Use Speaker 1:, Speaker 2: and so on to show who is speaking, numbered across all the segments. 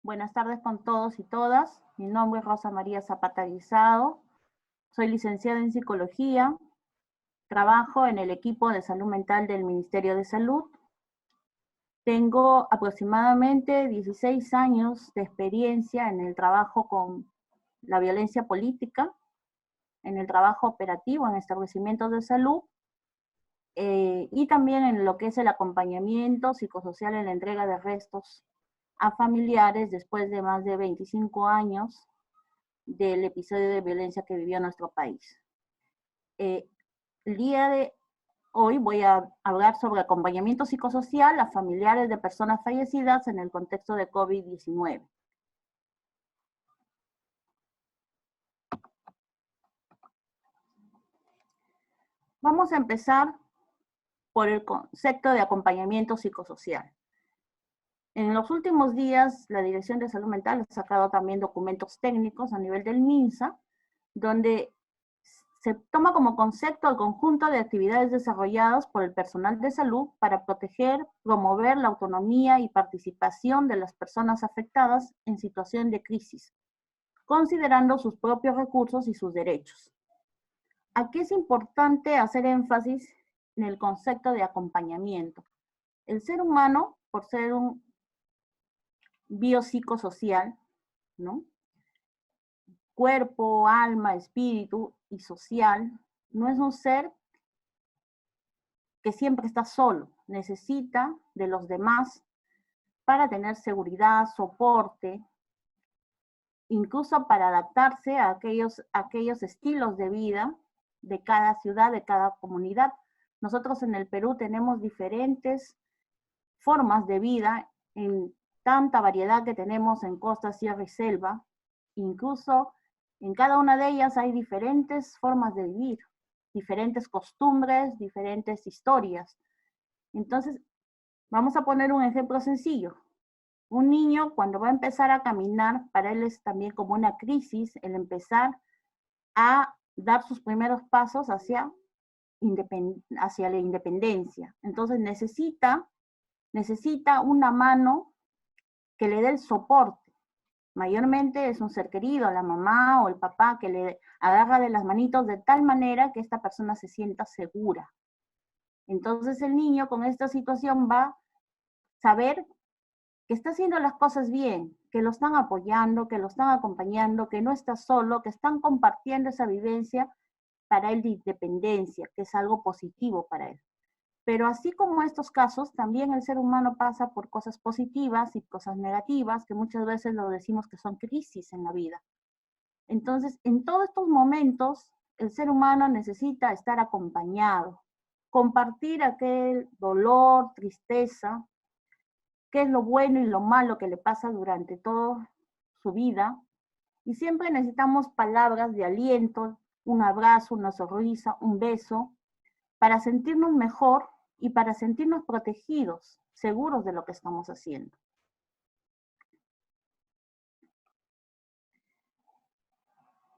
Speaker 1: Buenas tardes con todos y todas. Mi nombre es Rosa María Zapata Guisado. Soy licenciada en Psicología. Trabajo en el equipo de salud mental del Ministerio de Salud. Tengo aproximadamente 16 años de experiencia en el trabajo con la violencia política, en el trabajo operativo en establecimientos de salud, y también en lo que es el acompañamiento psicosocial en la entrega de restos a familiares después de más de 25 años del episodio de violencia que vivió nuestro país. El día de hoy voy a hablar sobre acompañamiento psicosocial a familiares de personas fallecidas en el contexto de COVID-19. Vamos a empezar por el concepto de acompañamiento psicosocial. En los últimos días, la Dirección de Salud Mental ha sacado también documentos técnicos a nivel del MINSA, donde se toma como concepto el conjunto de actividades desarrolladas por el personal de salud para proteger, promover la autonomía y participación de las personas afectadas en situación de crisis, considerando sus propios recursos y sus derechos. Aquí es importante hacer énfasis en el concepto de acompañamiento. El ser humano, por ser un biopsicosocial, ¿no? Cuerpo, alma, espíritu y social, no es un ser que siempre está solo, necesita de los demás para tener seguridad, soporte, incluso para adaptarse a aquellos estilos de vida de cada ciudad, de cada comunidad. Nosotros en el Perú tenemos diferentes formas de vida en tanta variedad que tenemos en costa, sierra y selva. Incluso en cada una de ellas hay diferentes formas de vivir, diferentes costumbres, diferentes historias. Entonces, vamos a poner un ejemplo sencillo. Un niño cuando va a empezar a caminar, para él es también como una crisis el empezar a dar sus primeros pasos hacia la independencia. Entonces necesita una mano que le dé el soporte. Mayormente es un ser querido, la mamá o el papá, que le agarra de las manitos de tal manera que esta persona se sienta segura. Entonces el niño con esta situación va a saber que está haciendo las cosas bien, que lo están apoyando, que lo están acompañando, que no está solo, que están compartiendo esa vivencia para él de independencia, que es algo positivo para él. Pero así como estos casos, también el ser humano pasa por cosas positivas y cosas negativas, que muchas veces lo decimos que son crisis en la vida. Entonces, en todos estos momentos, el ser humano necesita estar acompañado, compartir aquel dolor, tristeza, qué es lo bueno y lo malo que le pasa durante toda su vida. Y siempre necesitamos palabras de aliento, un abrazo, una sonrisa, un beso, para sentirnos mejor y para sentirnos protegidos, seguros de lo que estamos haciendo.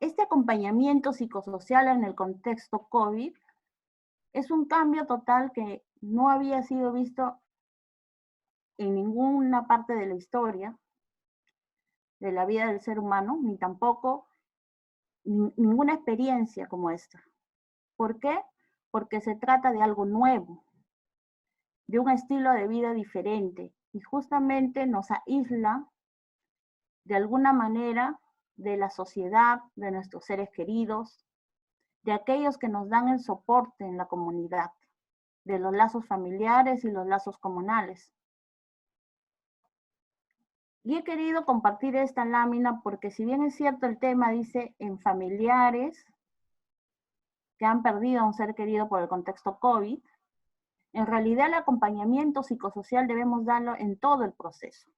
Speaker 1: Este acompañamiento psicosocial en el contexto COVID es un cambio total que no había sido visto en ninguna parte de la historia de la vida del ser humano, ni tampoco ninguna experiencia como esta. ¿Por qué? Porque se trata de algo nuevo, de un estilo de vida diferente, y justamente nos aísla de alguna manera de la sociedad, de nuestros seres queridos, de aquellos que nos dan el soporte en la comunidad, de los lazos familiares y los lazos comunales. Y he querido compartir esta lámina porque si bien es cierto el tema dice en familiares que han perdido a un ser querido por el contexto COVID, en realidad el acompañamiento psicosocial debemos darlo en todo el proceso.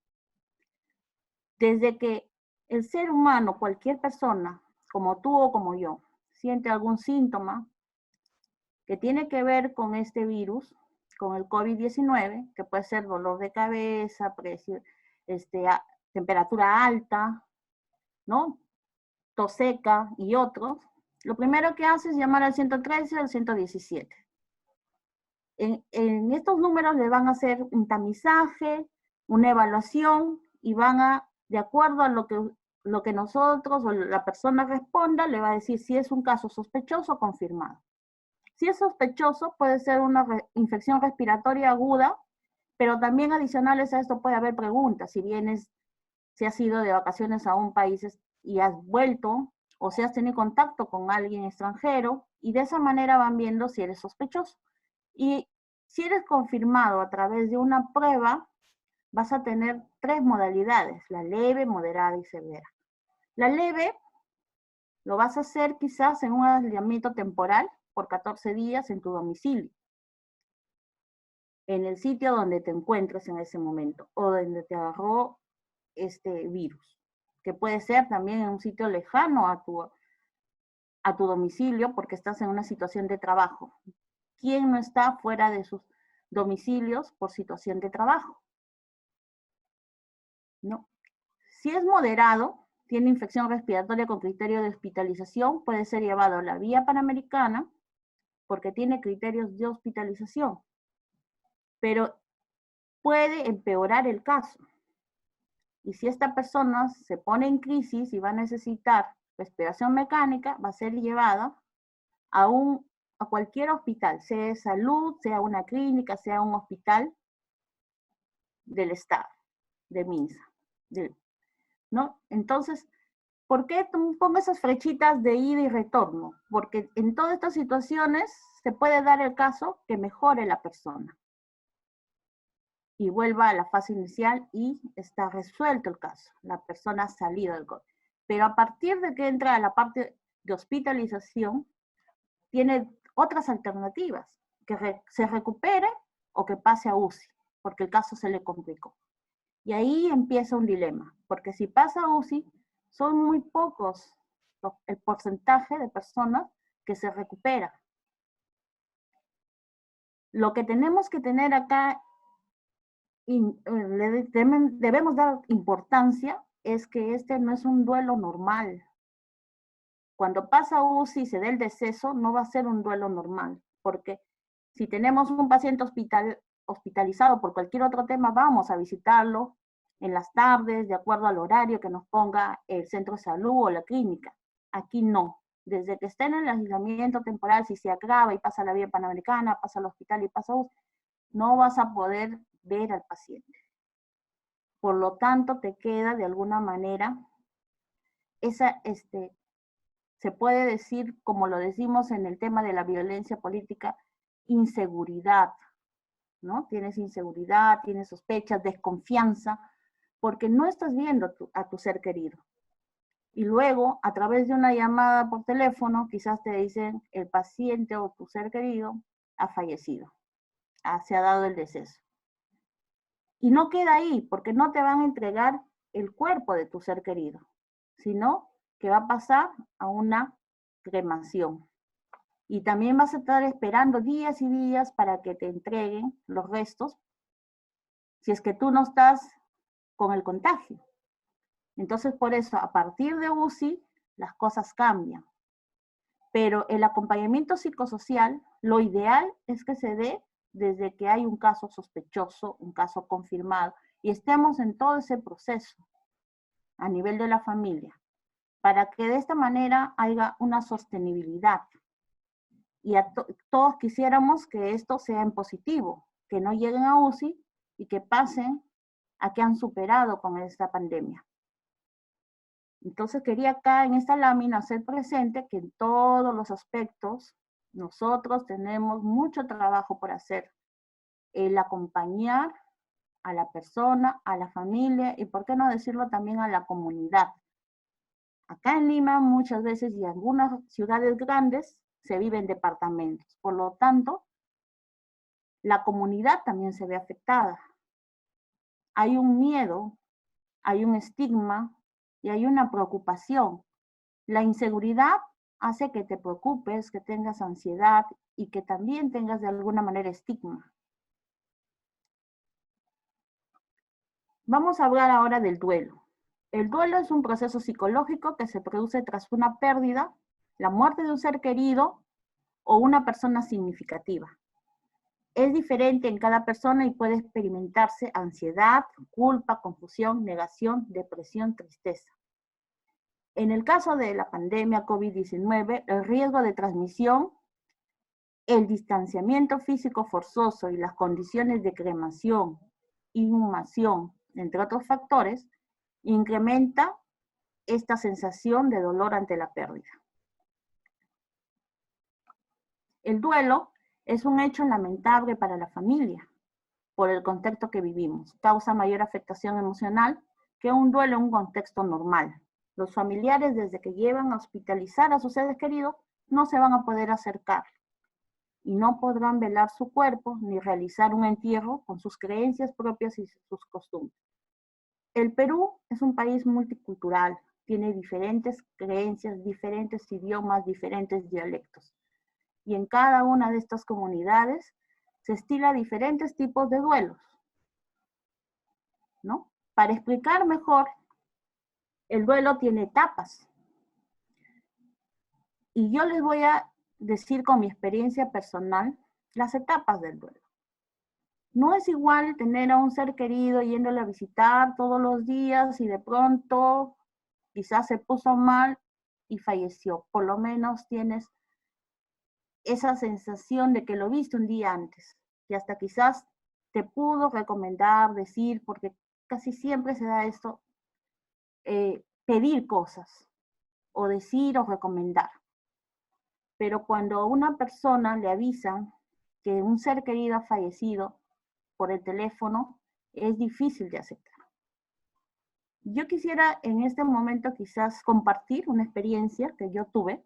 Speaker 1: Desde que el ser humano, cualquier persona, como tú o como yo, siente algún síntoma que tiene que ver con este virus, con el COVID-19, que puede ser dolor de cabeza, temperatura alta, ¿no? Tos seca y otros, lo primero que hace es llamar al 113 o al 117. En estos números le van a hacer un tamizaje, una evaluación y van a De acuerdo a lo que nosotros o la persona responda, le va a decir si es un caso sospechoso o confirmado. Si es sospechoso, puede ser una infección respiratoria aguda, pero también adicionales a esto puede haber preguntas. Si has ido de vacaciones a un país y has vuelto, o si has tenido contacto con alguien extranjero, y de esa manera van viendo si eres sospechoso. Y si eres confirmado a través de una prueba, vas a tener 3 modalidades: la leve, moderada y severa. La leve lo vas a hacer quizás en un aislamiento temporal por 14 días en tu domicilio, en el sitio donde te encuentres en ese momento, o donde te agarró este virus, que puede ser también en un sitio lejano a tu domicilio porque estás en una situación de trabajo. ¿Quién no está fuera de sus domicilios por situación de trabajo? No. Si es moderado, tiene infección respiratoria con criterio de hospitalización, puede ser llevado a la vía panamericana porque tiene criterios de hospitalización, pero puede empeorar el caso. Y si esta persona se pone en crisis y va a necesitar respiración mecánica, va a ser llevada a cualquier hospital, sea de salud, sea una clínica, sea un hospital del Estado, de MINSA, ¿no? Entonces, ¿por qué pongo esas flechitas de ida y retorno? Porque en todas estas situaciones se puede dar el caso que mejore la persona y vuelva a la fase inicial y está resuelto el caso. La persona ha salido del COVID. Pero a partir de que entra a la parte de hospitalización, tiene otras alternativas, que se recupere o que pase a UCI, porque el caso se le complicó. Y ahí empieza un dilema, porque si pasa a UCI, son muy pocos el porcentaje de personas que se recuperan. Lo que tenemos que tener acá, debemos dar importancia, es que este no es un duelo normal. Cuando pasa a UCI y se dé el deceso, no va a ser un duelo normal, porque si tenemos un paciente hospitalizado por cualquier otro tema, vamos a visitarlo en las tardes, de acuerdo al horario que nos ponga el centro de salud o la clínica. Aquí no. Desde que esté en el aislamiento temporal, si se agrava y pasa a la vía panamericana, pasa al hospital y pasa a UCI, no vas a poder ver al paciente. Por lo tanto, te queda de alguna manera se puede decir, como lo decimos en el tema de la violencia política, inseguridad, ¿no? Tienes inseguridad, tienes sospechas, desconfianza, porque no estás viendo a tu ser querido. Y luego, a través de una llamada por teléfono, quizás te dicen el paciente o tu ser querido ha fallecido, se ha dado el deceso. Y no queda ahí, porque no te van a entregar el cuerpo de tu ser querido, sino que va a pasar a una cremación. Y también vas a estar esperando días y días para que te entreguen los restos, si es que tú no estás con el contagio. Entonces, por eso, a partir de UCI, las cosas cambian. Pero el acompañamiento psicosocial, lo ideal es que se dé desde que hay un caso sospechoso, un caso confirmado, y estemos en todo ese proceso a nivel de la familia, para que de esta manera haya una sostenibilidad. Y todos quisiéramos que esto sea en positivo, que no lleguen a UCI y que pasen a que han superado con esta pandemia. Entonces quería acá en esta lámina hacer presente que en todos los aspectos nosotros tenemos mucho trabajo por hacer. El acompañar a la persona, a la familia y por qué no decirlo también a la comunidad. Acá en Lima muchas veces y en algunas ciudades grandes se vive en departamentos. Por lo tanto, la comunidad también se ve afectada. Hay un miedo, hay un estigma y hay una preocupación. La inseguridad hace que te preocupes, que tengas ansiedad y que también tengas de alguna manera estigma. Vamos a hablar ahora del duelo. El duelo es un proceso psicológico que se produce tras una pérdida, la muerte de un ser querido o una persona significativa. Es diferente en cada persona y puede experimentarse ansiedad, culpa, confusión, negación, depresión, tristeza. En el caso de la pandemia COVID-19, el riesgo de transmisión, el distanciamiento físico forzoso y las condiciones de cremación, inhumación, entre otros factores, incrementa esta sensación de dolor ante la pérdida. El duelo es un hecho lamentable para la familia por el contexto que vivimos. Causa mayor afectación emocional que un duelo en un contexto normal. Los familiares, desde que llevan a hospitalizar a sus seres queridos, no se van a poder acercar y no podrán velar su cuerpo ni realizar un entierro con sus creencias propias y sus costumbres. El Perú es un país multicultural, tiene diferentes creencias, diferentes idiomas, diferentes dialectos. Y en cada una de estas comunidades se estila diferentes tipos de duelos, ¿no? Para explicar mejor, el duelo tiene etapas. Y yo les voy a decir con mi experiencia personal las etapas del duelo. No es igual tener a un ser querido yéndole a visitar todos los días y de pronto quizás se puso mal y falleció. Por lo menos tienes esa sensación de que lo viste un día antes y hasta quizás te pudo recomendar, decir, porque casi siempre se da esto, pedir cosas o decir o recomendar. Pero cuando a una persona le avisan que un ser querido ha fallecido por el teléfono, es difícil de aceptar. Yo quisiera en este momento quizás compartir una experiencia que yo tuve,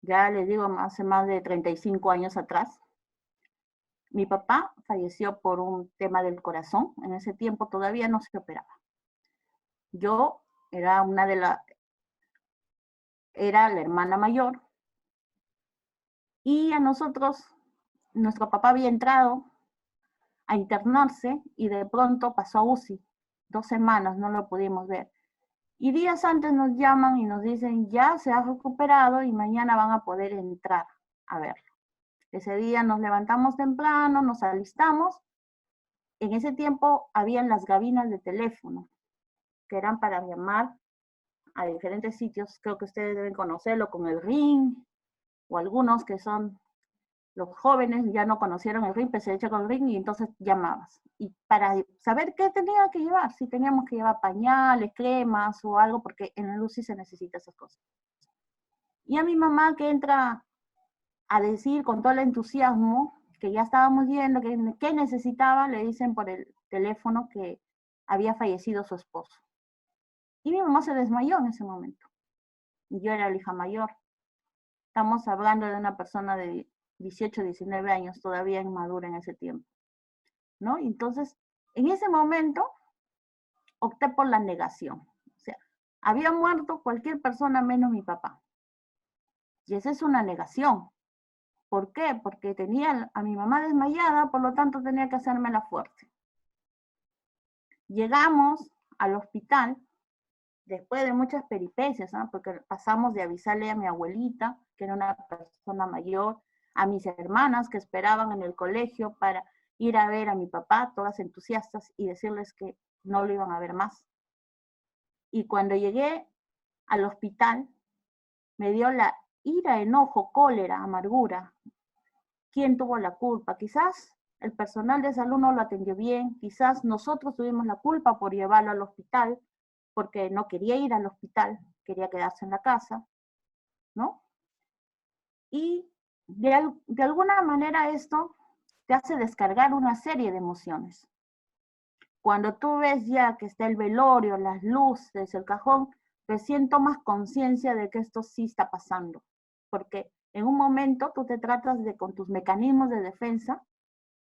Speaker 1: ya les digo, hace más de 35 años atrás. Mi papá falleció por un tema del corazón, en ese tiempo todavía no se operaba. Yo era era la hermana mayor y a nosotros, nuestro papá había entrado a internarse y de pronto pasó a UCI. 2 semanas no lo pudimos ver. Y días antes nos llaman y nos dicen, ya se ha recuperado y mañana van a poder entrar a verlo. Ese día nos levantamos temprano, nos alistamos. En ese tiempo habían las gabinas de teléfono, que eran para llamar a diferentes sitios. Creo que ustedes deben conocerlo con el ring, o algunos que son los jóvenes ya no conocieron el ring, pero se echa con el ring y entonces llamabas. Y para saber qué tenía que llevar, si teníamos que llevar pañales, cremas o algo, porque en el UCI se necesita esas cosas. Y a mi mamá que entra a decir con todo el entusiasmo que ya estábamos viendo que necesitaba, le dicen por el teléfono que había fallecido su esposo. Y mi mamá se desmayó en ese momento. Yo era la hija mayor. Estamos hablando de una persona de 18, 19 años, todavía inmadura en ese tiempo, ¿no? Entonces, en ese momento, opté por la negación. O sea, había muerto cualquier persona menos mi papá. Y esa es una negación. ¿Por qué? Porque tenía a mi mamá desmayada, por lo tanto tenía que hacérmela fuerte. Llegamos al hospital, después de muchas peripecias, ¿no? Porque pasamos de avisarle a mi abuelita, que era una persona mayor, a mis hermanas que esperaban en el colegio para ir a ver a mi papá, todas entusiastas, y decirles que no lo iban a ver más. Y cuando llegué al hospital, me dio la ira, enojo, cólera, amargura. ¿Quién tuvo la culpa? Quizás el personal de salud no lo atendió bien, quizás nosotros tuvimos la culpa por llevarlo al hospital, porque no quería ir al hospital, quería quedarse en la casa, ¿no? Y de alguna manera esto te hace descargar una serie de emociones. Cuando tú ves ya que está el velorio, las luces, el cajón, recién tomas conciencia de que esto sí está pasando, porque en un momento tú te tratas de, con tus mecanismos de defensa,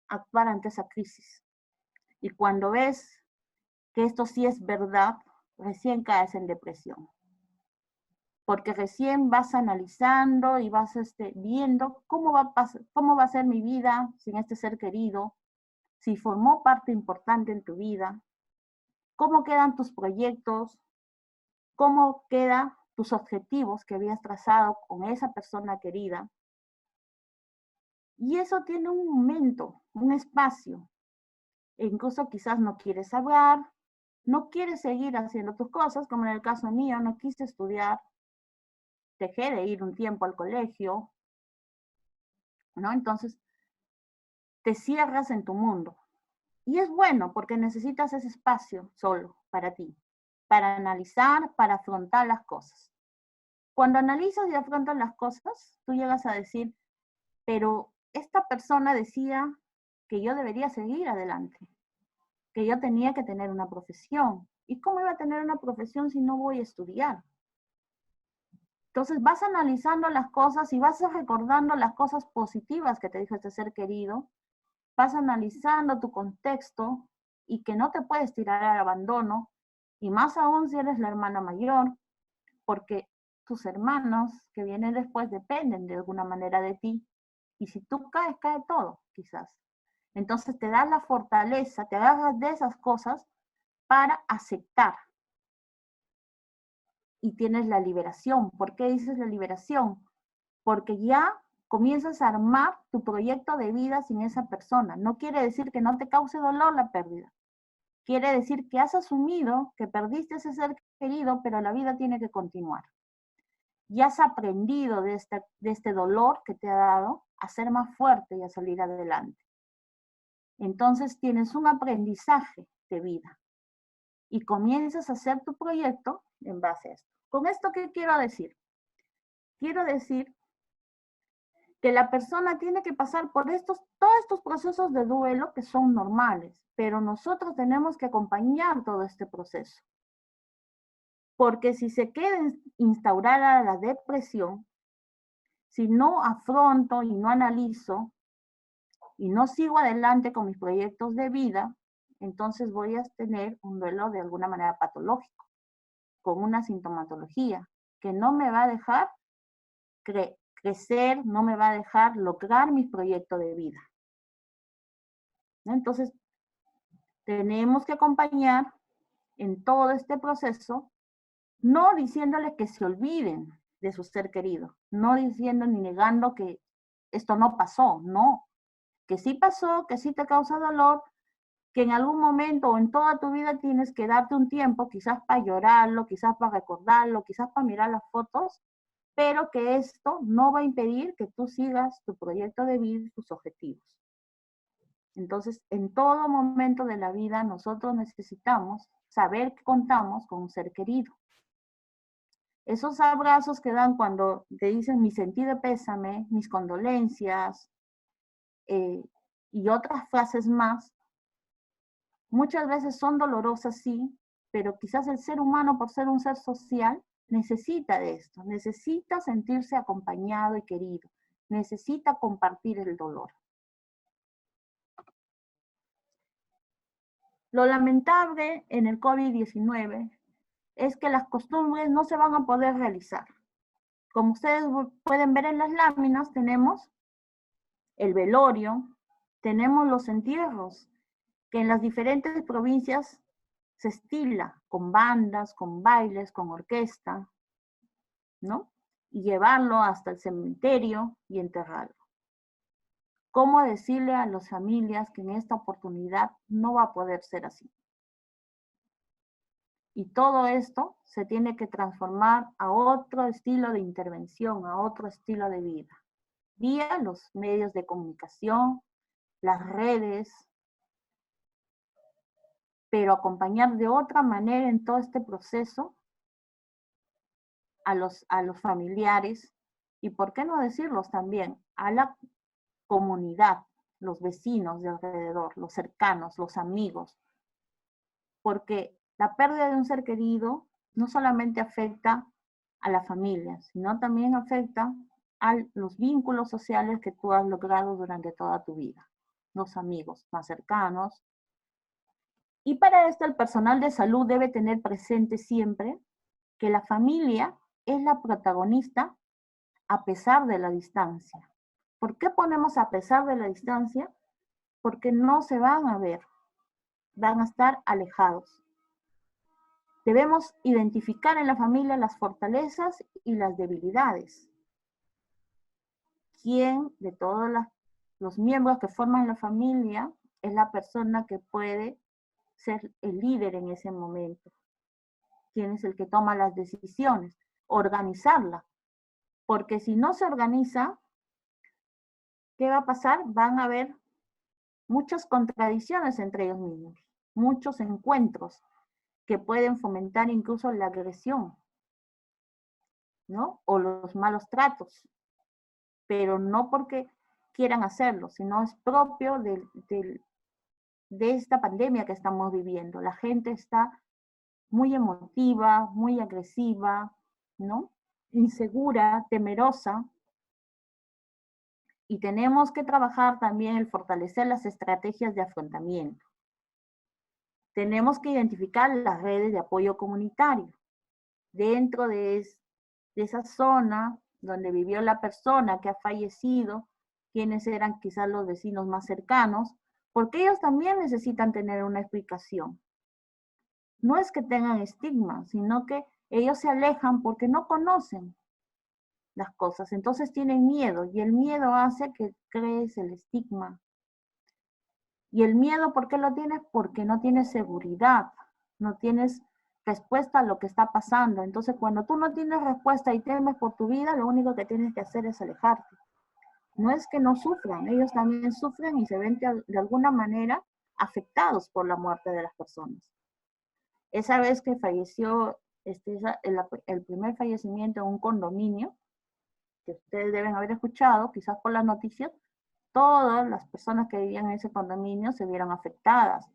Speaker 1: actuar ante esa crisis. Y cuando ves que esto sí es verdad, recién caes en depresión. Porque recién vas analizando y vas viendo cómo va a ser mi vida sin este ser querido, si formó parte importante en tu vida, cómo quedan tus proyectos, cómo quedan tus objetivos que habías trazado con esa persona querida. Y eso tiene un momento, un espacio. E incluso quizás no quieres hablar, no quieres seguir haciendo tus cosas, como en el caso mío, no quise estudiar, dejé de ir un tiempo al colegio, ¿no? Entonces te cierras en tu mundo. Y es bueno porque necesitas ese espacio solo para ti, para analizar, para afrontar las cosas. Cuando analizas y afrontas las cosas, tú llegas a decir, pero esta persona decía que yo debería seguir adelante, que yo tenía que tener una profesión. ¿Y cómo iba a tener una profesión si no voy a estudiar? Entonces vas analizando las cosas y vas recordando las cosas positivas que te dijo este ser querido, vas analizando tu contexto y que no te puedes tirar al abandono, y más aún si eres la hermana mayor, porque tus hermanos que vienen después dependen de alguna manera de ti, y si tú caes, cae todo, quizás. Entonces te das la fortaleza, te agarras de esas cosas para aceptar. Y tienes la liberación. ¿Por qué dices la liberación? Porque ya comienzas a armar tu proyecto de vida sin esa persona. No quiere decir que no te cause dolor la pérdida. Quiere decir que has asumido que perdiste ese ser querido, pero la vida tiene que continuar. Y has aprendido de este dolor que te ha dado a ser más fuerte y a salir adelante. Entonces tienes un aprendizaje de vida y comienzas a hacer tu proyecto en base a esto. ¿Con esto qué quiero decir? Quiero decir que la persona tiene que pasar por todos estos procesos de duelo que son normales, pero nosotros tenemos que acompañar todo este proceso. Porque si se queda instaurada la depresión, si no afronto y no analizo y no sigo adelante con mis proyectos de vida, entonces voy a tener un duelo de alguna manera patológico, con una sintomatología que no me va a dejar crecer, no me va a dejar lograr mi proyecto de vida. Entonces, tenemos que acompañar en todo este proceso, no diciéndole que se olviden de su ser querido, no diciendo ni negando que esto no pasó, no, que sí pasó, que sí te causa dolor, que en algún momento o en toda tu vida tienes que darte un tiempo, quizás para llorarlo, quizás para recordarlo, quizás para mirar las fotos, pero que esto no va a impedir que tú sigas tu proyecto de vida y tus objetivos. Entonces, en todo momento de la vida nosotros necesitamos saber que contamos con un ser querido. Esos abrazos que dan cuando te dicen mi sentido de pésame, mis condolencias y otras frases más, muchas veces son dolorosas, sí, pero quizás el ser humano, por ser un ser social, necesita de esto, necesita sentirse acompañado y querido, necesita compartir el dolor. Lo lamentable en el COVID-19 es que las costumbres no se van a poder realizar. Como ustedes pueden ver en las láminas, tenemos el velorio, tenemos los entierros, que en las diferentes provincias se estila con bandas, con bailes, con orquesta, ¿no? Y llevarlo hasta el cementerio y enterrarlo. ¿Cómo decirle a las familias que en esta oportunidad no va a poder ser así? Y todo esto se tiene que transformar a otro estilo de intervención, a otro estilo de vida, vía los medios de comunicación, las redes, pero acompañar de otra manera en todo este proceso a los familiares y, ¿por qué no decirlos también? A la comunidad, los vecinos de alrededor, los cercanos, los amigos, porque la pérdida de un ser querido no solamente afecta a la familia, sino también afecta a los vínculos sociales que tú has logrado durante toda tu vida, los amigos más cercanos. Y para esto el personal de salud debe tener presente siempre que la familia es la protagonista a pesar de la distancia. ¿Por qué ponemos a pesar de la distancia? Porque no se van a ver, van a estar alejados. Debemos identificar en la familia las fortalezas y las debilidades. ¿Quién de todas las los miembros que forman la familia, es la persona que puede ser el líder en ese momento. Quién es el que toma las decisiones, organizarla. Porque si no se organiza, ¿qué va a pasar? Van a haber muchas contradicciones entre ellos mismos, muchos encuentros que pueden fomentar incluso la agresión, ¿no? O los malos tratos, pero no porque quieran hacerlo, sino es propio de esta pandemia que estamos viviendo. La gente está muy emotiva, muy agresiva, ¿no? Insegura, temerosa, y tenemos que trabajar también el fortalecer las estrategias de afrontamiento. Tenemos que identificar las redes de apoyo comunitario. Dentro de esa zona donde vivió la persona que ha fallecido, quienes eran quizás los vecinos más cercanos, porque ellos también necesitan tener una explicación. No es que tengan estigma, sino que ellos se alejan porque no conocen las cosas, entonces tienen miedo y el miedo hace que crees el estigma. Y el miedo, ¿por qué lo tienes? Porque no tienes seguridad, no tienes respuesta a lo que está pasando. Entonces, cuando tú no tienes respuesta y temes por tu vida, lo único que tienes que hacer es alejarte. No es que no sufran, ellos también sufren y se ven de alguna manera afectados por la muerte de las personas. Esa vez que falleció, el primer fallecimiento en un condominio, que ustedes deben haber escuchado, quizás por las noticias, todas las personas que vivían en ese condominio se vieron afectadas.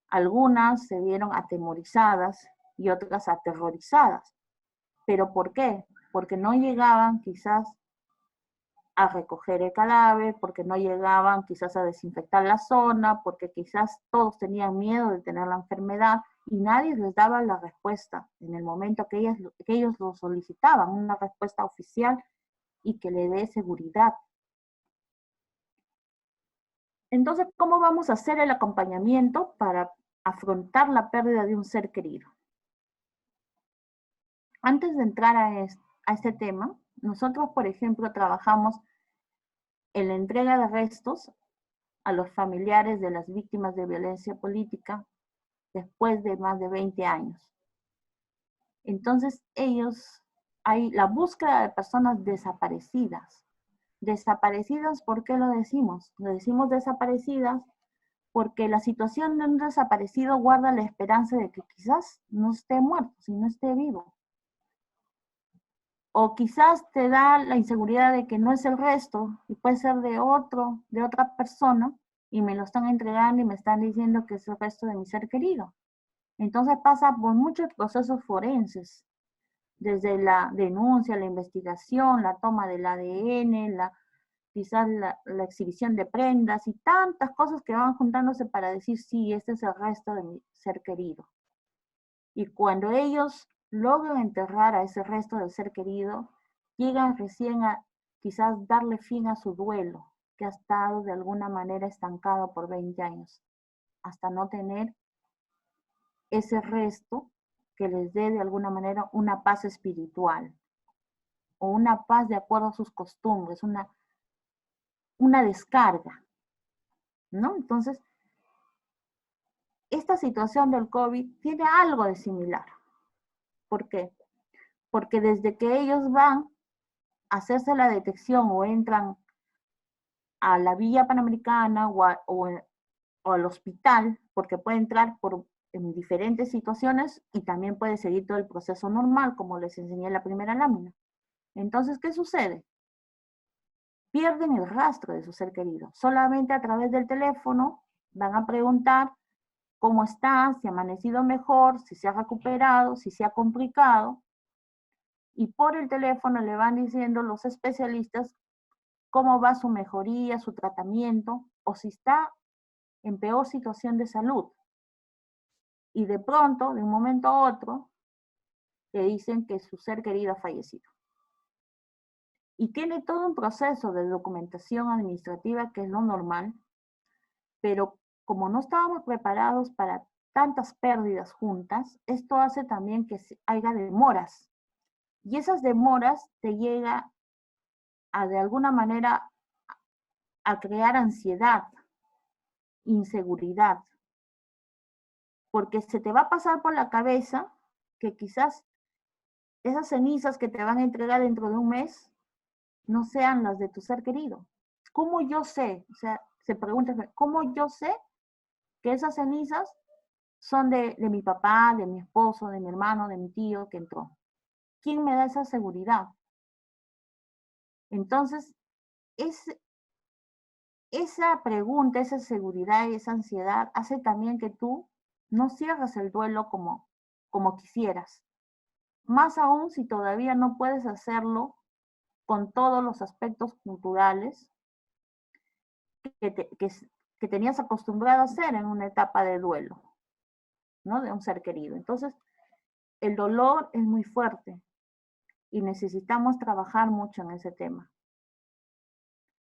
Speaker 1: Algunas se vieron atemorizadas y otras aterrorizadas. ¿Pero por qué? Porque no llegaban quizás a recoger el cadáver, porque no llegaban quizás a desinfectar la zona, porque quizás todos tenían miedo de tener la enfermedad y nadie les daba la respuesta en el momento que ellos lo solicitaban, una respuesta oficial y que le dé seguridad. Entonces, ¿cómo vamos a hacer el acompañamiento para afrontar la pérdida de un ser querido? Antes de entrar a este tema, nosotros, por ejemplo, trabajamos en la entrega de restos a los familiares de las víctimas de violencia política después de más de 20 años. Entonces, hay la búsqueda de personas desaparecidas. Desaparecidas, ¿por qué lo decimos? Lo decimos desaparecidas porque la situación de un desaparecido guarda la esperanza de que quizás no esté muerto, sino esté vivo. O quizás te da la inseguridad de que no es el resto y puede ser de otra persona y me lo están entregando y me están diciendo que es el resto de mi ser querido. Entonces pasa por muchos procesos forenses, desde la denuncia, la investigación, la toma del ADN, quizás la exhibición de prendas y tantas cosas que van juntándose para decir, sí, este es el resto de mi ser querido. Y cuando ellos logran enterrar a ese resto del ser querido, llegan recién a quizás darle fin a su duelo, que ha estado de alguna manera estancado por 20 años, hasta no tener ese resto que les dé de alguna manera una paz espiritual o una paz de acuerdo a sus costumbres, una descarga, ¿no? Entonces, esta situación del COVID tiene algo de similar. ¿Por qué? Porque desde que ellos van a hacerse la detección o entran a la Villa Panamericana o al hospital, porque puede entrar en diferentes situaciones y también puede seguir todo el proceso normal, como les enseñé en la primera lámina. Entonces, ¿qué sucede? Pierden el rastro de su ser querido. Solamente a través del teléfono van a preguntar cómo está, si ha amanecido mejor, si se ha recuperado, si se ha complicado. Y por el teléfono le van diciendo los especialistas cómo va su mejoría, su tratamiento, o si está en peor situación de salud. Y de pronto, de un momento a otro, le dicen que su ser querido ha fallecido. Y tiene todo un proceso de documentación administrativa que es lo normal, pero como no estábamos preparados para tantas pérdidas juntas, esto hace también que haya demoras. Y esas demoras te llega a de alguna manera a crear ansiedad, inseguridad, porque se te va a pasar por la cabeza que quizás esas cenizas que te van a entregar dentro de un mes no sean las de tu ser querido. ¿Cómo yo sé? O sea, se pregunta, ¿cómo yo sé que esas cenizas son de mi papá, de mi esposo, de mi hermano, de mi tío que entró? ¿Quién me da esa seguridad? Entonces, esa pregunta, esa seguridad y esa ansiedad hace también que tú no cierres el duelo como quisieras. Más aún si todavía no puedes hacerlo con todos los aspectos culturales que, te, que tenías acostumbrado a hacer en una etapa de duelo, ¿no? De un ser querido. Entonces, el dolor es muy fuerte y necesitamos trabajar mucho en ese tema.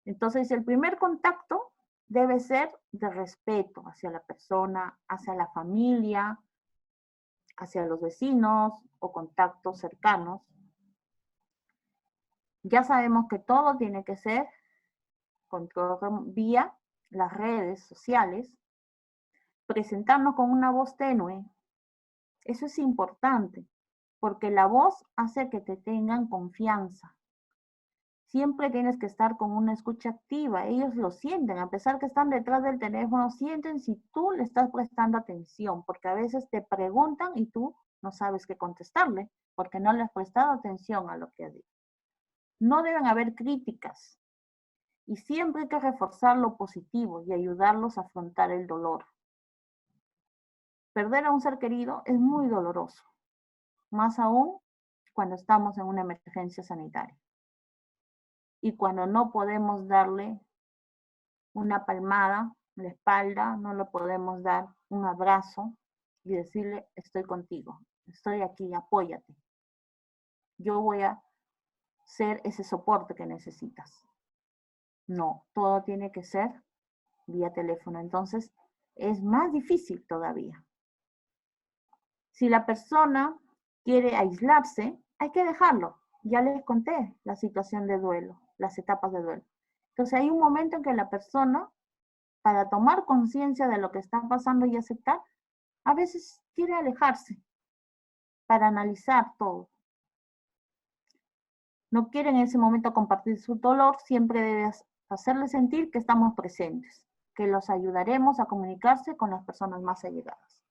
Speaker 1: Entonces, el primer contacto debe ser de respeto hacia la persona, hacia la familia, hacia los vecinos o contactos cercanos. Ya sabemos que todo tiene que ser vía las redes sociales, presentarnos con una voz tenue. Eso es importante, porque la voz hace que te tengan confianza. Siempre tienes que estar con una escucha activa. Ellos lo sienten, a pesar que están detrás del teléfono, sienten si tú le estás prestando atención, porque a veces te preguntan y tú no sabes qué contestarle, porque no le has prestado atención a lo que has dicho. No deben haber críticas y siempre hay que reforzar lo positivo y ayudarlos a afrontar el dolor. Perder a un ser querido es muy doloroso, más aún cuando estamos en una emergencia sanitaria y cuando no podemos darle una palmada en la espalda, no le podemos dar un abrazo y decirle, estoy contigo, estoy aquí, apóyate. Yo voy a ser ese soporte que necesitas. No, todo tiene que ser vía teléfono. Entonces, es más difícil todavía. Si la persona quiere aislarse, hay que dejarlo. Ya les conté la situación de duelo, las etapas de duelo. Entonces, hay un momento en que la persona, para tomar conciencia de lo que está pasando y aceptar, a veces quiere alejarse para analizar todo. No quiere en ese momento compartir su dolor, siempre debes hacerle sentir que estamos presentes, que los ayudaremos a comunicarse con las personas más allegadas.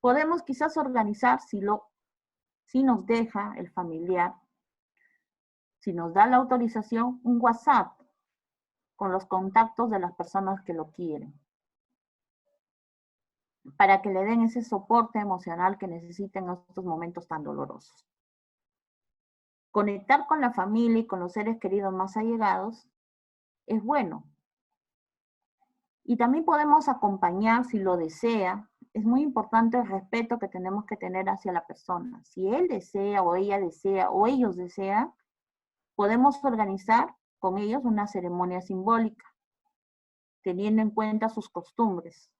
Speaker 1: Podemos quizás organizar, si nos deja el familiar, si nos da la autorización, un WhatsApp con los contactos de las personas que lo quieren, para que le den ese soporte emocional que necesiten en estos momentos tan dolorosos. Conectar con la familia y con los seres queridos más allegados es bueno. Y también podemos acompañar si lo desea. Es muy importante el respeto que tenemos que tener hacia la persona. Si él desea o ella desea o ellos desean, podemos organizar con ellos una ceremonia simbólica, teniendo en cuenta sus costumbres.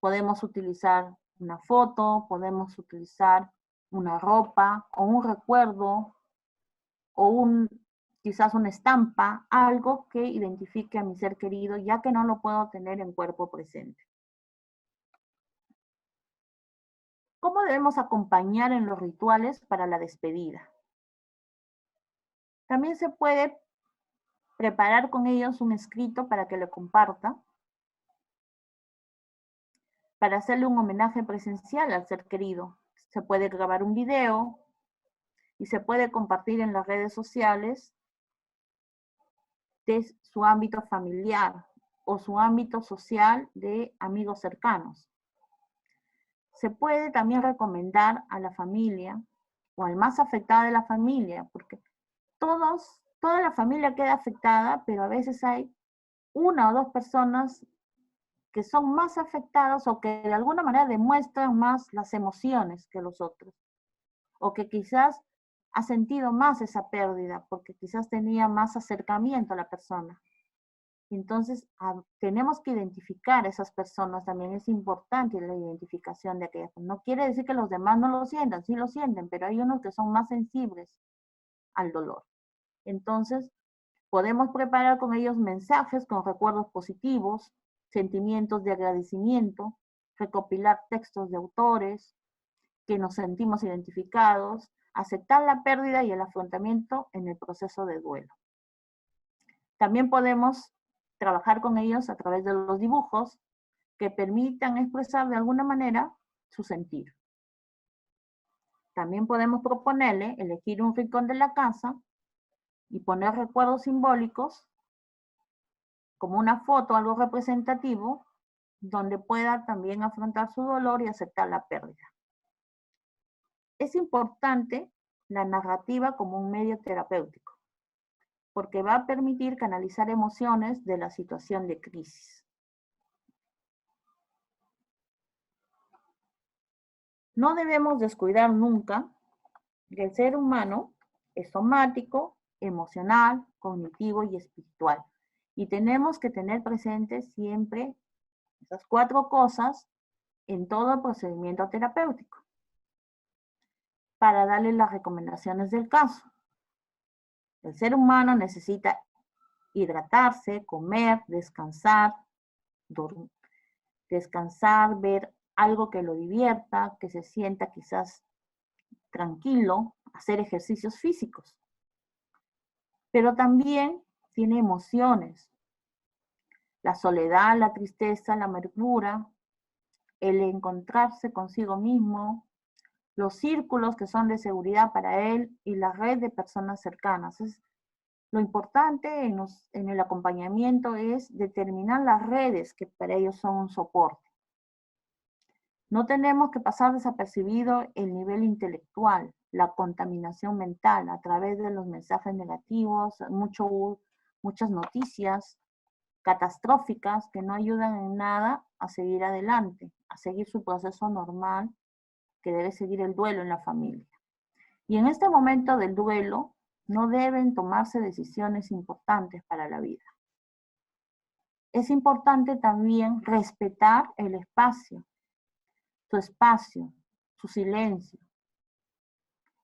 Speaker 1: Podemos utilizar una foto, podemos utilizar una ropa o un recuerdo o quizás una estampa, algo que identifique a mi ser querido, ya que no lo puedo tener en cuerpo presente. ¿Cómo debemos acompañar en los rituales para la despedida? También se puede preparar con ellos un escrito para que lo comparta, para hacerle un homenaje presencial al ser querido. Se puede grabar un video y se puede compartir en las redes sociales de su ámbito familiar o su ámbito social de amigos cercanos. Se puede también recomendar a la familia o al más afectado de la familia, porque toda la familia queda afectada, pero a veces hay una o dos personas que son más afectadas o que de alguna manera demuestran más las emociones que los otros, o que quizás ha sentido más esa pérdida, porque quizás tenía más acercamiento a la persona. Entonces, tenemos que identificar a esas personas, también es importante la identificación de aquellas. No quiere decir que los demás no lo sientan, sí lo sienten, pero hay unos que son más sensibles al dolor. Entonces, Podemos preparar con ellos mensajes con recuerdos positivos, sentimientos de agradecimiento, recopilar textos de autores que nos sentimos identificados, aceptar la pérdida y el afrontamiento en el proceso de duelo. También podemos trabajar con ellos a través de los dibujos que permitan expresar de alguna manera su sentir. También podemos proponerle elegir un rincón de la casa y poner recuerdos simbólicos como una foto, algo representativo, donde pueda también afrontar su dolor y aceptar la pérdida. Es importante la narrativa como un medio terapéutico, porque va a permitir canalizar emociones de la situación de crisis. No debemos descuidar nunca que el ser humano es somático, emocional, cognitivo y espiritual. Y tenemos que tener presentes siempre esas 4 cosas en todo el procedimiento terapéutico para darle las recomendaciones del caso. El ser humano necesita hidratarse, comer, descansar, ver algo que lo divierta, que se sienta quizás tranquilo, hacer ejercicios físicos. Pero también tiene emociones. La soledad, la tristeza, la amargura, el encontrarse consigo mismo, los círculos que son de seguridad para él y la red de personas cercanas. Lo importante en el acompañamiento es determinar las redes que para ellos son un soporte. No tenemos que pasar desapercibido el nivel intelectual, la contaminación mental a través de los mensajes negativos, muchas noticias catastróficas que no ayudan en nada a seguir adelante, a seguir su proceso normal que debe seguir el duelo en la familia. Y en este momento del duelo no deben tomarse decisiones importantes para la vida. Es importante también respetar el espacio, su silencio,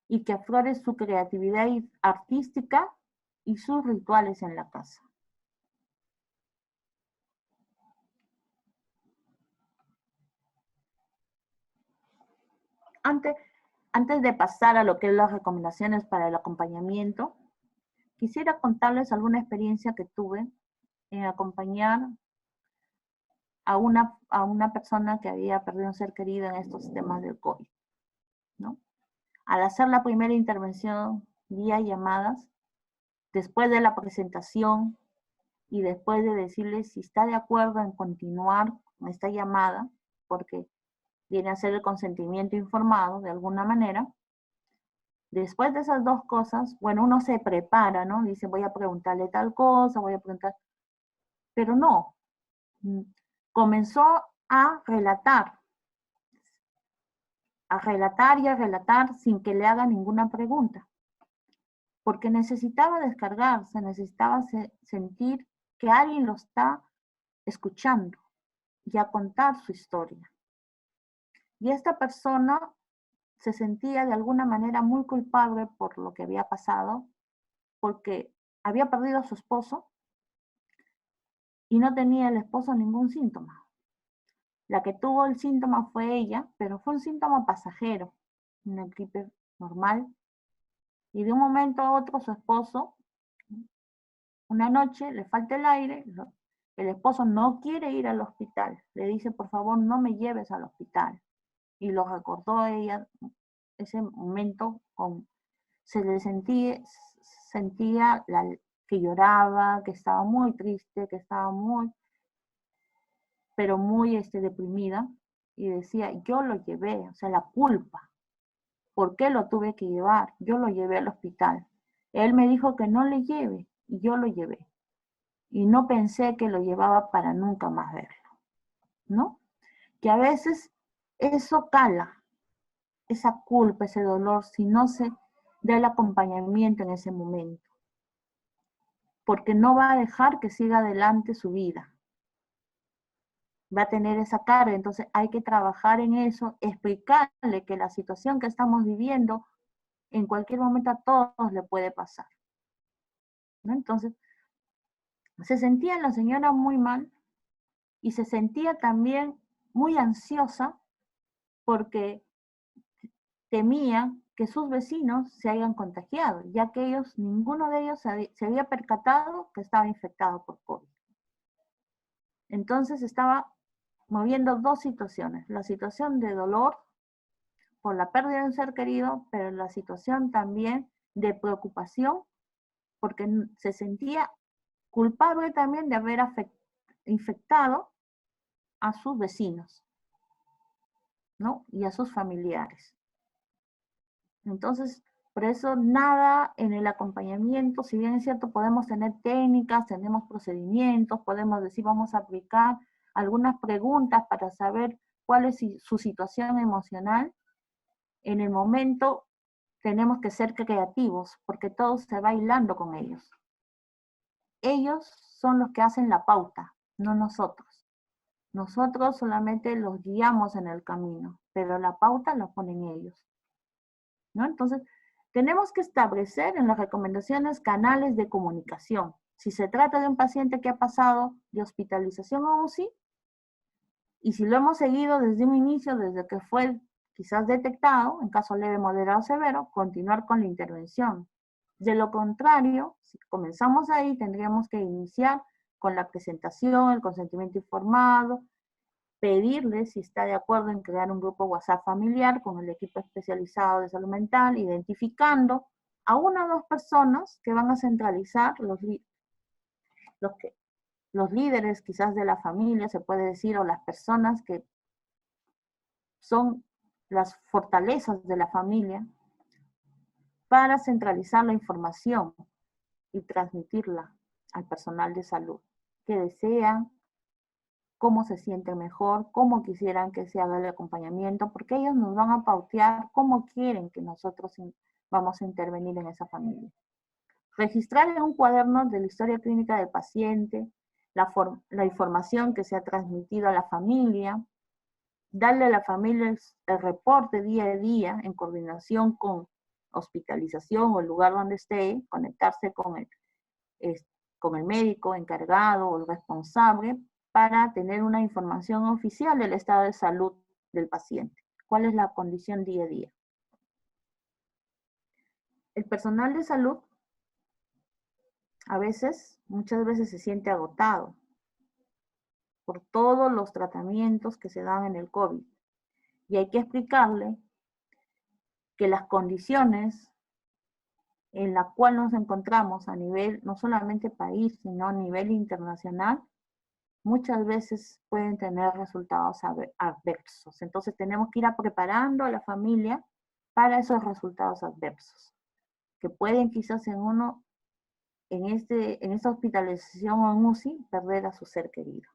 Speaker 1: y que aflore su creatividad artística y sus rituales en la casa. Antes de pasar a lo que es las recomendaciones para el acompañamiento, quisiera contarles alguna experiencia que tuve en acompañar a una persona que había perdido un ser querido en estos temas del COVID, ¿no? Al hacer la primera intervención vía llamadas, después de la presentación y después de decirle si está de acuerdo en continuar con esta llamada, porque viene a ser el consentimiento informado de alguna manera, después de esas 2 cosas, bueno, uno se prepara, ¿no? Dice, voy a preguntarle tal cosa, voy a preguntar, pero no, comenzó a relatar y a relatar sin que le haga ninguna pregunta, porque necesitaba descargarse, necesitaba sentir que alguien lo está escuchando y a contar su historia. Y esta persona se sentía de alguna manera muy culpable por lo que había pasado, porque había perdido a su esposo y no tenía el esposo ningún síntoma. La que tuvo el síntoma fue ella, pero fue un síntoma pasajero, una gripe normal. Y de un momento a otro su esposo, una noche, le falta el aire, el esposo no quiere ir al hospital. Le dice, por favor, no me lleves al hospital. Y lo recordó a ella ese momento, se le sentía que lloraba, que estaba muy triste, que estaba muy deprimida, y decía, yo lo llevé, o sea, la culpa. ¿Por qué lo tuve que llevar? Yo lo llevé al hospital. Él me dijo que no le lleve, y yo lo llevé. Y no pensé que lo llevaba para nunca más verlo, ¿no? Que a veces eso cala, esa culpa, ese dolor, si no se da el acompañamiento en ese momento. Porque no va a dejar que siga adelante su vida. Va a tener esa carga, entonces hay que trabajar en eso, explicarle que la situación que estamos viviendo en cualquier momento a todos le puede pasar, ¿no? Entonces, Se sentía la señora muy mal y se sentía también muy ansiosa porque temía que sus vecinos se hayan contagiado, ya que ninguno de ellos se había percatado que estaba infectado por COVID. Entonces estaba moviendo dos situaciones, la situación de dolor por la pérdida de un ser querido, pero la situación también de preocupación porque se sentía culpable también de haber infectado a sus vecinos, ¿no? Y a sus familiares. Entonces, por eso nada en el acompañamiento, si bien es cierto, podemos tener técnicas, tenemos procedimientos, podemos decir, vamos a aplicar algunas preguntas para saber cuál es su situación emocional. En el momento tenemos que ser creativos, porque todo se va hilando con ellos. Ellos son los que hacen la pauta, no nosotros. Nosotros solamente los guiamos en el camino, pero la pauta la ponen ellos, ¿no? Entonces, tenemos que establecer en las recomendaciones canales de comunicación. Si se trata de un paciente que ha pasado de hospitalización a UCI, y si lo hemos seguido desde un inicio, desde que fue quizás detectado, en caso leve, moderado o severo, continuar con la intervención. De lo contrario, si comenzamos ahí, tendríamos que iniciar con la presentación, el consentimiento informado, pedirle si está de acuerdo en crear un grupo WhatsApp familiar con el equipo especializado de salud mental, identificando a una o dos personas que van a centralizar los líderes quizás de la familia, se puede decir, o las personas que son las fortalezas de la familia, para centralizar la información y transmitirla al personal de salud que desean, cómo se sienten mejor, cómo quisieran que se haga el acompañamiento, porque ellos nos van a pautear cómo quieren que nosotros vamos a intervenir en esa familia. Registrar en un cuaderno de la historia clínica del paciente, la información que se ha transmitido a la familia, darle a la familia el reporte día a día en coordinación con hospitalización o el lugar donde esté, conectarse con el médico encargado o el responsable para tener una información oficial del estado de salud del paciente. ¿Cuál es la condición día a día? El personal de salud muchas veces se siente agotado por todos los tratamientos que se dan en el COVID. Y hay que explicarle que las condiciones en las cuales nos encontramos a nivel, no solamente país, sino a nivel internacional, muchas veces pueden tener resultados adversos. Entonces tenemos que ir preparando a la familia para esos resultados adversos, que pueden quizás en esta hospitalización o en UCI, perder a su ser querido.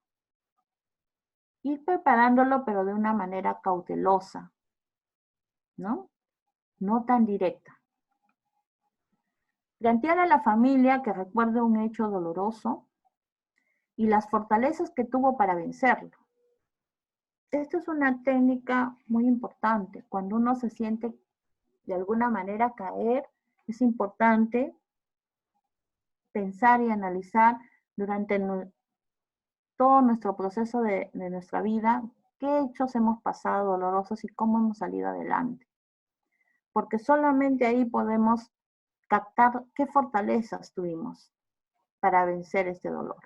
Speaker 1: Ir preparándolo, pero de una manera cautelosa, ¿no? No tan directa. Plantear a la familia que recuerde un hecho doloroso y las fortalezas que tuvo para vencerlo. Esta es una técnica muy importante. Cuando uno se siente de alguna manera caer, es importante pensar y analizar durante todo nuestro proceso de nuestra vida, qué hechos hemos pasado dolorosos y cómo hemos salido adelante. Porque solamente ahí podemos captar qué fortalezas tuvimos para vencer este dolor.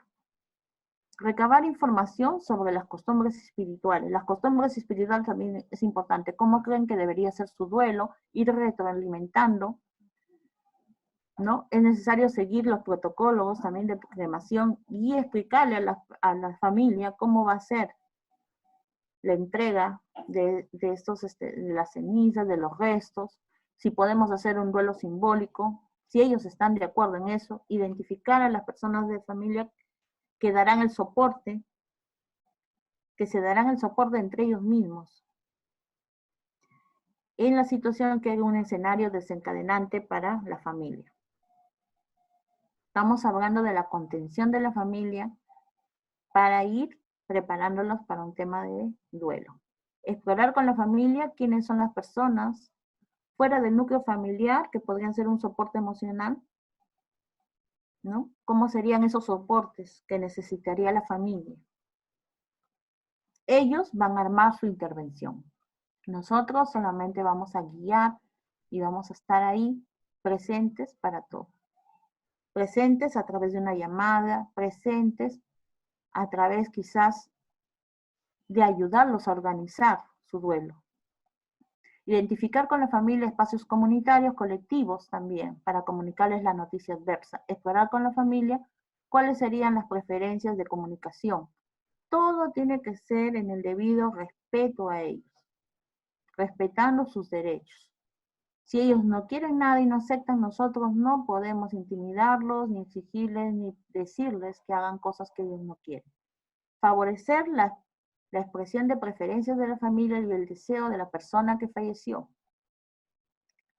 Speaker 1: Recabar información sobre las costumbres espirituales. Las costumbres espirituales también es importante. ¿Cómo creen que debería ser su duelo? Ir retroalimentando, ¿no? Es necesario seguir los protocolos también de cremación y explicarle a la familia cómo va a ser la entrega de las cenizas, de los restos, si podemos hacer un duelo simbólico, si ellos están de acuerdo en eso, identificar a las personas de familia que darán el soporte, que se darán el soporte entre ellos mismos, en la situación que hay un escenario desencadenante para la familia. Estamos hablando de la contención de la familia para ir preparándolos para un tema de duelo. Explorar con la familia quiénes son las personas fuera del núcleo familiar que podrían ser un soporte emocional ¿no? ¿Cómo serían esos soportes que necesitaría la familia? Ellos van a armar su intervención. Nosotros solamente vamos a guiar y vamos a estar ahí presentes para todo. Presentes a través de una llamada, presentes a través quizás de ayudarlos a organizar su duelo. Identificar con la familia espacios comunitarios, colectivos también, para comunicarles la noticia adversa. Explorar con la familia cuáles serían las preferencias de comunicación. Todo tiene que ser en el debido respeto a ellos, respetando sus derechos. Si ellos no quieren nada y no aceptan, nosotros no podemos intimidarlos, ni exigirles, ni decirles que hagan cosas que ellos no quieren. Favorecer la expresión de preferencias de la familia y el deseo de la persona que falleció.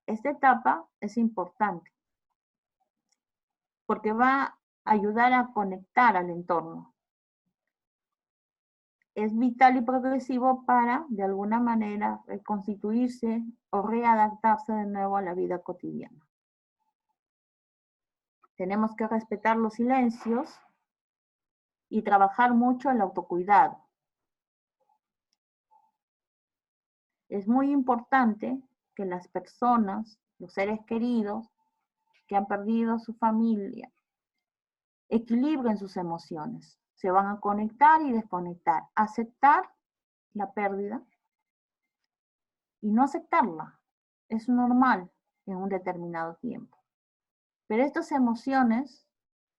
Speaker 1: Esta etapa es importante porque va a ayudar a conectar al entorno. Es vital y progresivo para, de alguna manera, reconstituirse o readaptarse de nuevo a la vida cotidiana. Tenemos que respetar los silencios y trabajar mucho el autocuidado. Es muy importante que las personas, los seres queridos que han perdido su familia, equilibren sus emociones. Se van a conectar y desconectar. Aceptar la pérdida y no aceptarla. Es normal en un determinado tiempo. Pero estas emociones,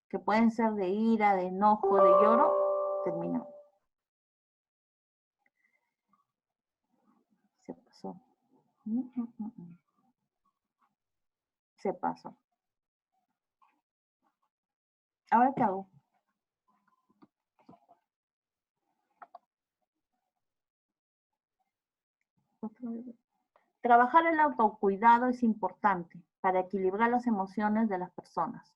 Speaker 1: que pueden ser de ira, de enojo, de lloro, terminan. Se pasó. Se pasó. ¿Ahora qué hago? Trabajar el autocuidado es importante para equilibrar las emociones de las personas.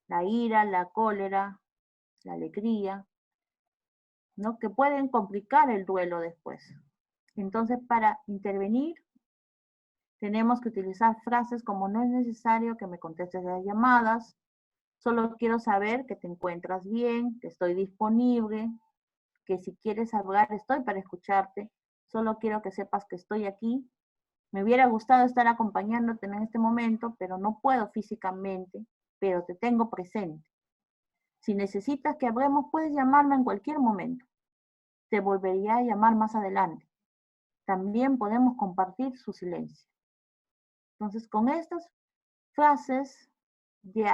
Speaker 1: La ira, la cólera, la alegría, ¿no? Que pueden complicar el duelo después. Entonces, para intervenir, tenemos que utilizar frases como no es necesario que me contestes las llamadas, solo quiero saber que te encuentras bien, que estoy disponible, que si quieres hablar estoy para escucharte, solo quiero que sepas que estoy aquí. Me hubiera gustado estar acompañándote en este momento, pero no puedo físicamente, pero te tengo presente. Si necesitas que hablemos, puedes llamarme en cualquier momento. Te volvería a llamar más adelante. También podemos compartir su silencio. Entonces, con estas frases de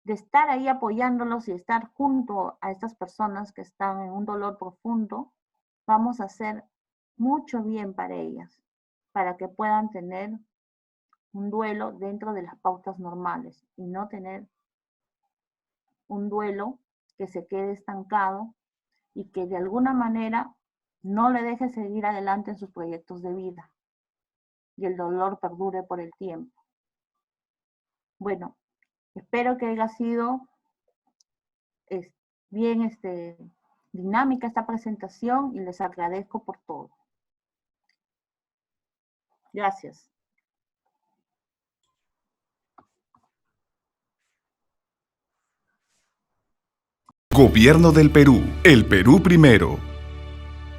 Speaker 1: estar ahí apoyándolos y estar junto a estas personas que están en un dolor profundo, vamos a hacer mucho bien para ellas, para que puedan tener un duelo dentro de las pautas normales y no tener un duelo que se quede estancado y que de alguna manera no le deje seguir adelante en sus proyectos de vida y el dolor perdure por el tiempo. Bueno, espero que haya sido bien dinámica esta presentación y les agradezco por todo. Gracias.
Speaker 2: Gobierno del Perú. El Perú primero.